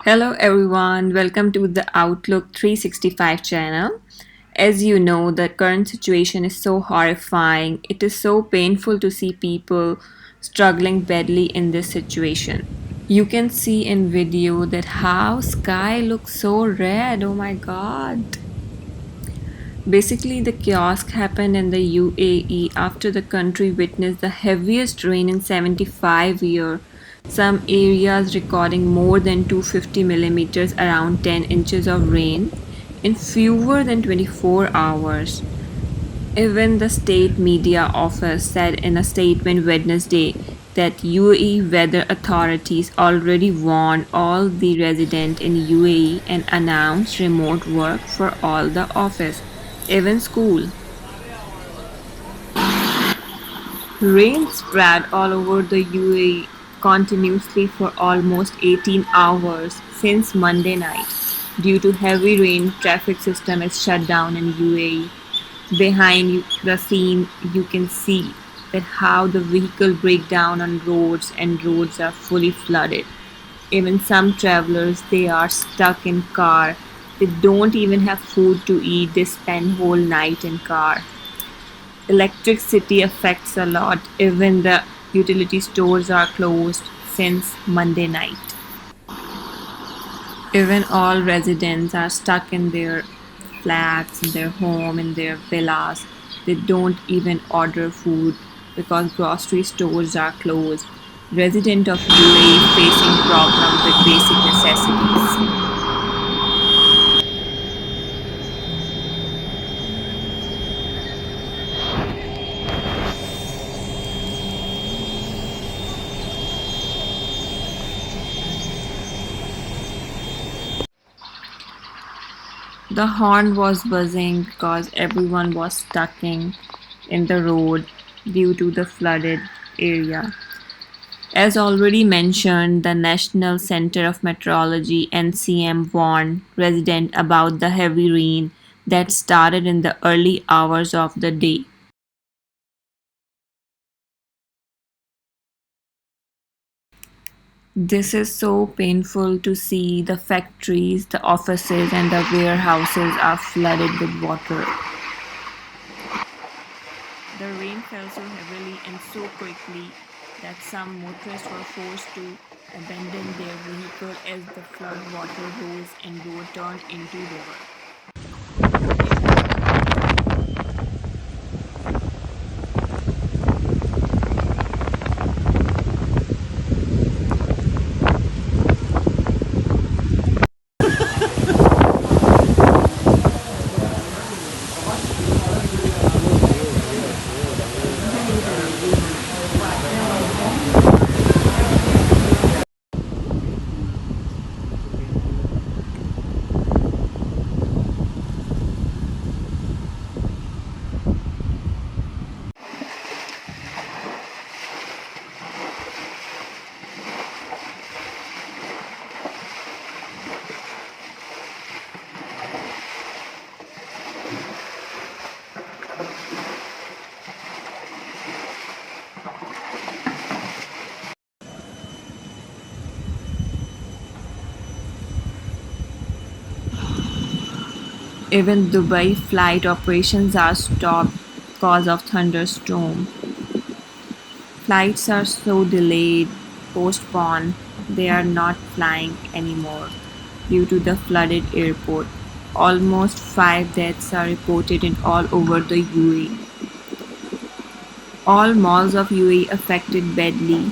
Hello everyone, welcome to the Outlook 365 channel. As you know, the current situation is so horrifying. It is so painful to see people struggling badly in this situation. You can see in video that how sky looks so red. Oh my god. Basically, the kiosk happened in the UAE after the country witnessed the heaviest rain in 75 years. Some areas recording more than 250 millimeters, around 10 inches of rain, in fewer than 24 hours. Even the state media office said in a statement Wednesday that UAE weather authorities already warned all the residents in UAE and announced remote work for all the office, even school. Rain spread all over the UAE continuously for almost 18 hours since Monday night. Due to heavy rain, traffic system is shut down in UAE. Behind the scene, you can see that how the vehicle break down on roads and roads are fully flooded. Even some travelers, they are stuck in car. They don't even have food to eat. They spend whole night in car. Electricity affects a lot. Even the utility stores are closed since Monday night. Even all residents are stuck in their flats, in their home, in their villas. They don't even order food because grocery stores are closed. Residents of UAE facing problems with basic necessities. The horn was buzzing because everyone was stuck in the road due to the flooded area. As already mentioned, the National Center of Meteorology (NCM) warned residents about the heavy rain that started in the early hours of the day. This is so painful to see. The factories, the offices, and the warehouses are flooded with water. The rain fell so heavily and so quickly that some motorists were forced to abandon their vehicle as the flood water rose and road turned into river. Even Dubai flight operations are stopped because of thunderstorm. Flights are so delayed, postponed, they are not flying anymore due to the flooded airport. Almost 5 deaths are reported in all over the UAE. All malls of UAE affected badly.